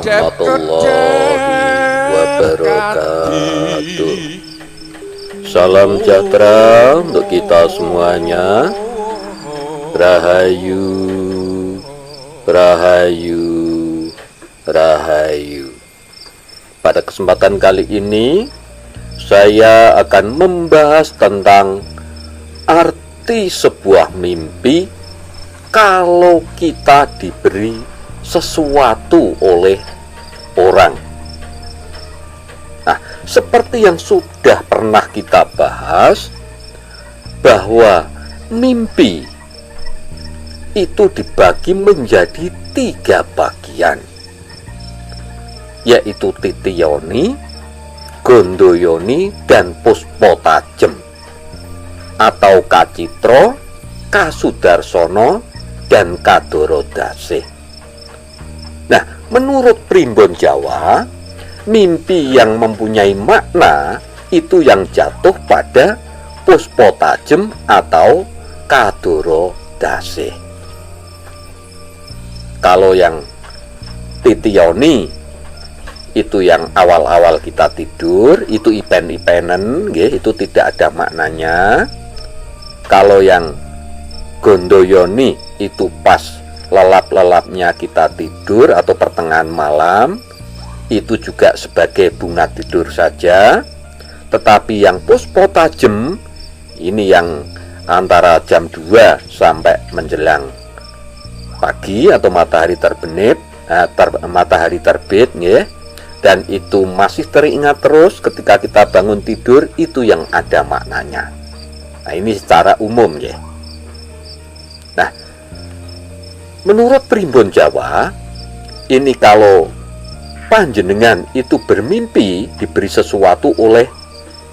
warahmatullahi wabarakatuh. Salam sejahtera untuk kita semuanya. Rahayu, Rahayu, Rahayu. Pada kesempatan kali ini saya akan membahas tentang arti sebuah mimpi kalau kita diberi sesuatu oleh orang. Nah, seperti yang sudah pernah kita bahas, bahwa mimpi itu dibagi menjadi 3 bagian, yaitu titiyoni, gondoyoni, dan puspotajem, atau kacitro, kasudarsono, dan kadorodasih. Nah, menurut primbon Jawa, mimpi yang mempunyai makna itu yang jatuh pada puspotajem atau kadorodasih. Kalau yang titiyoni itu yang awal-awal kita tidur, itu ipen-ipenen, itu tidak ada maknanya. Kalau yang gondoyoni itu pas lelap-lelapnya kita tidur atau pertengahan malam, itu juga sebagai bunga tidur saja. Tetapi yang puspotajem ini yang antara jam 2 sampai menjelang pagi atau matahari terbenip, matahari terbit, dan itu masih teringat terus ketika kita bangun tidur, itu yang ada maknanya. Nah, ini secara umum, ya. Nah, menurut primbon Jawa, ini kalau panjenengan itu bermimpi diberi sesuatu oleh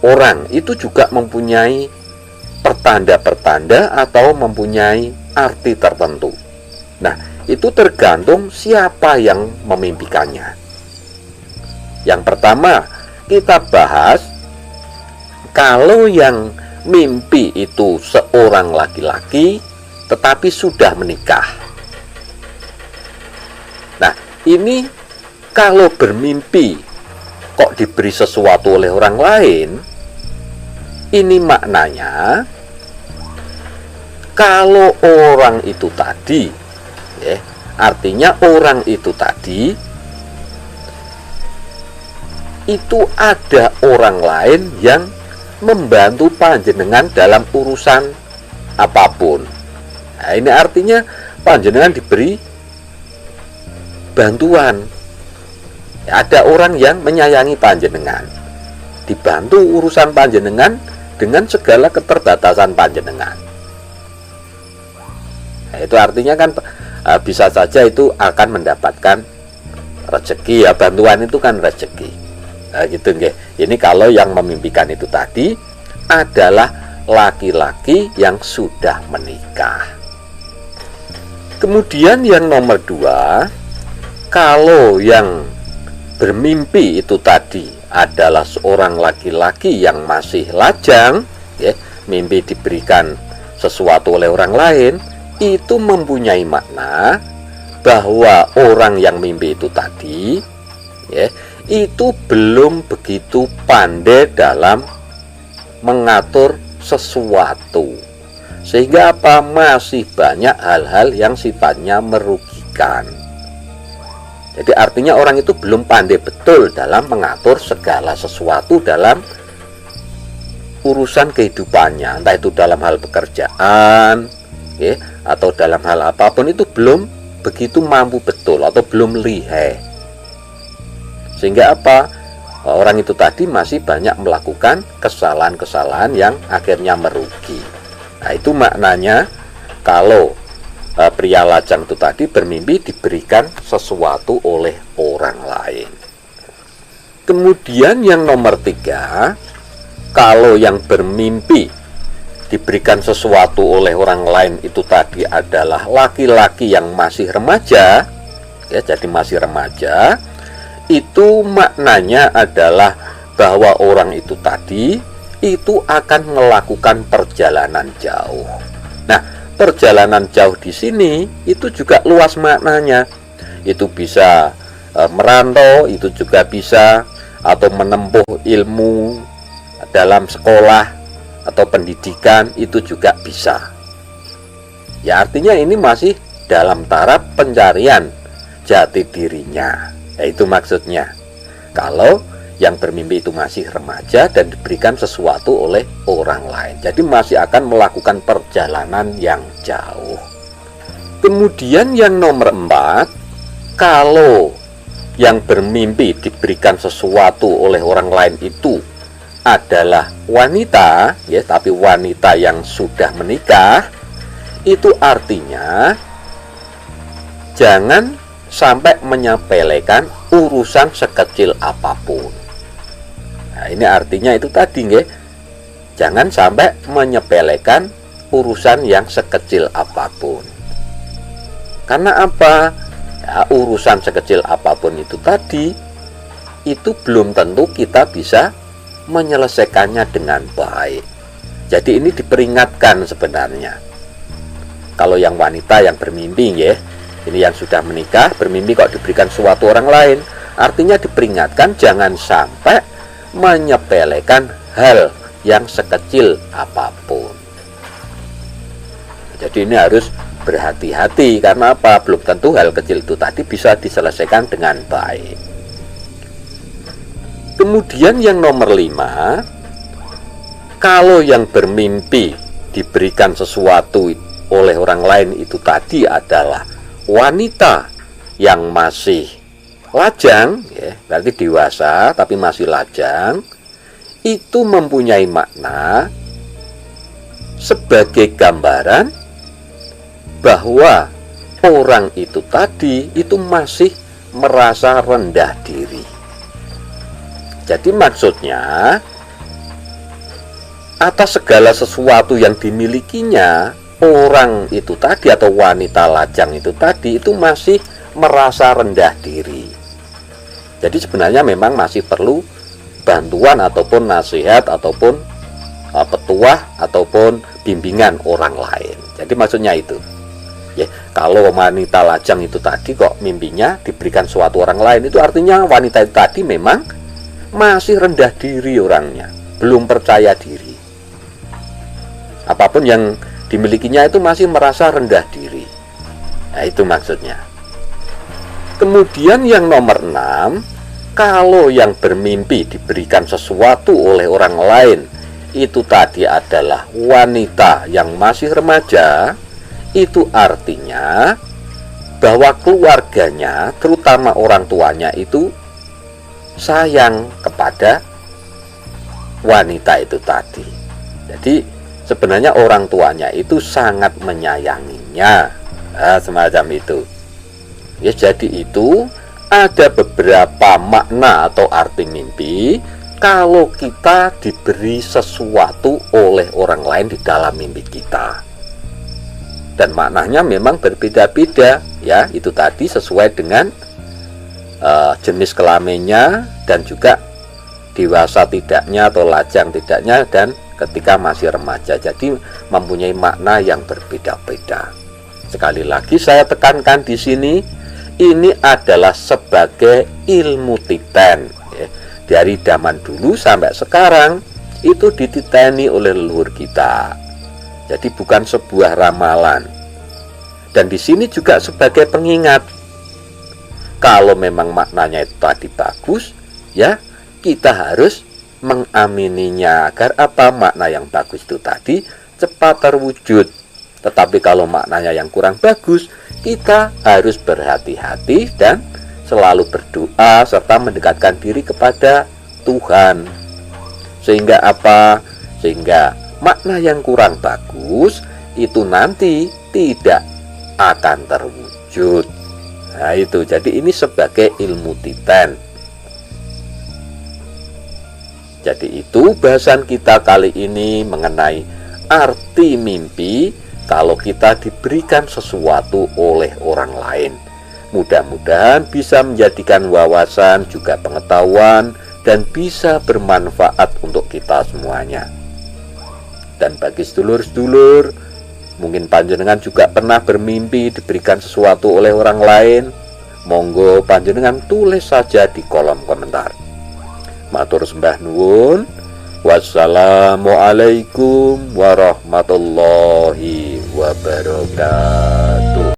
orang, itu juga mempunyai pertanda-pertanda atau mempunyai arti tertentu. Nah, itu tergantung siapa yang memimpikannya. Yang pertama, kita bahas kalau yang mimpi itu seorang laki-laki tetapi sudah menikah. Nah, ini kalau bermimpi kok diberi sesuatu oleh orang lain, ini maknanya kalau orang itu tadi, artinya orang itu tadi itu ada orang lain yang membantu panjenengan dalam urusan apapun. Nah, ini artinya panjenengan diberi bantuan. Ada orang yang menyayangi panjenengan, dibantu urusan panjenengan dengan segala keterbatasan panjenengan. Nah, itu artinya kan bisa saja itu akan mendapatkan rezeki, ya. Bantuan itu kan rezeki. Nah, gitu, nggih. Ini kalau yang memimpikan itu tadi adalah laki-laki yang sudah menikah. Kemudian yang nomor 2, kalau yang bermimpi itu tadi adalah seorang laki-laki yang masih lajang, mimpi diberikan sesuatu oleh orang lain, itu mempunyai makna bahwa orang yang mimpi itu tadi, itu belum begitu pandai dalam mengatur sesuatu, sehingga masih banyak hal-hal yang sifatnya merugikan. Jadi artinya orang itu belum pandai betul dalam mengatur segala sesuatu dalam urusan kehidupannya, entah itu dalam hal pekerjaan, atau dalam hal apapun, itu belum begitu mampu betul atau belum lihai, sehingga orang itu tadi masih banyak melakukan kesalahan-kesalahan yang akhirnya merugi. Nah, itu maknanya kalau pria lajang itu tadi bermimpi diberikan sesuatu oleh orang lain. Kemudian yang nomor 3, kalau yang bermimpi diberikan sesuatu oleh orang lain itu tadi adalah laki-laki yang masih remaja, jadi masih remaja, itu maknanya adalah bahwa orang itu tadi itu akan melakukan perjalanan jauh. Nah, perjalanan jauh di sini itu juga luas maknanya. Itu bisa merantau itu juga bisa, atau menempuh ilmu dalam sekolah atau pendidikan itu juga bisa. Ya, artinya ini masih dalam taraf pencarian jati dirinya. Ya, itu maksudnya. Kalau yang bermimpi itu masih remaja dan diberikan sesuatu oleh orang lain, jadi masih akan melakukan perjalanan yang jauh. Kemudian yang nomor 4, kalau yang bermimpi diberikan sesuatu oleh orang lain itu adalah wanita, ya, tapi wanita yang sudah menikah, itu artinya jangan sampai menyepelekan urusan sekecil apapun. Nah, ini artinya itu tadi, nggih. Jangan sampai menyepelekan urusan yang sekecil apapun. Karena apa? Ya, urusan sekecil apapun itu tadi, itu belum tentu kita bisa menyelesaikannya dengan baik. Jadi ini diperingatkan sebenarnya. Kalau yang wanita yang bermimpi, ya, ini yang sudah menikah bermimpi kok diberikan sesuatu orang lain, artinya diperingatkan jangan sampai menyepelekan hal yang sekecil apapun. Jadi ini harus berhati-hati, karena apa? Belum tentu hal kecil itu tadi bisa diselesaikan dengan baik. Kemudian yang nomor 5, kalau yang bermimpi diberikan sesuatu oleh orang lain itu tadi adalah wanita yang masih lajang, ya, berarti dewasa tapi masih lajang, itu mempunyai makna sebagai gambaran bahwa orang itu tadi itu masih merasa rendah diri. Jadi maksudnya atas segala sesuatu yang dimilikinya, orang itu tadi atau wanita lajang itu tadi itu masih merasa rendah diri. Jadi sebenarnya memang masih perlu bantuan ataupun nasihat ataupun petuah ataupun bimbingan orang lain. Jadi maksudnya itu, ya, kalau wanita lajang itu tadi kok mimpinya diberikan suatu orang lain, itu artinya wanita itu tadi memang masih rendah diri orangnya, belum percaya diri. Apapun yang dimilikinya itu masih merasa rendah diri. Nah, itu maksudnya. Kemudian yang nomor 6, kalau yang bermimpi diberikan sesuatu oleh orang lain itu tadi adalah wanita yang masih remaja, itu artinya bahwa keluarganya, terutama orang tuanya itu sayang kepada wanita itu tadi. Jadi sebenarnya orang tuanya itu sangat menyayanginya, semacam itu. Ya, jadi itu ada beberapa makna atau arti mimpi kalau kita diberi sesuatu oleh orang lain di dalam mimpi kita. Dan maknanya memang berbeda-beda, ya, itu tadi sesuai dengan jenis kelaminnya dan juga dewasa tidaknya atau lajang tidaknya dan ketika masih remaja. Jadi mempunyai makna yang berbeda-beda. Sekali lagi saya tekankan di sini, ini adalah sebagai ilmu titen, ya. Dari zaman dulu sampai sekarang itu dititeni oleh leluhur kita. Jadi bukan sebuah ramalan. Dan di sini juga sebagai pengingat. Kalau memang maknanya itu tadi bagus, ya, kita harus mengamininya agar apa? Makna yang bagus itu tadi cepat terwujud. Tetapi kalau maknanya yang kurang bagus, kita harus berhati-hati dan selalu berdoa serta mendekatkan diri kepada Tuhan. Sehingga apa? Sehingga makna yang kurang bagus itu nanti tidak akan terwujud. Nah, itu. Jadi ini sebagai ilmu titen. Jadi itu bahasan kita kali ini mengenai arti mimpi kalau kita diberikan sesuatu oleh orang lain. Mudah-mudahan bisa menjadikan wawasan juga pengetahuan dan bisa bermanfaat untuk kita semuanya. Dan bagi sedulur-sedulur, mungkin panjenengan juga pernah bermimpi diberikan sesuatu oleh orang lain. Monggo panjenengan tulis saja di kolom komentar. Matur sembah nuwun. Wassalamualaikum warahmatullahi wabarakatuh.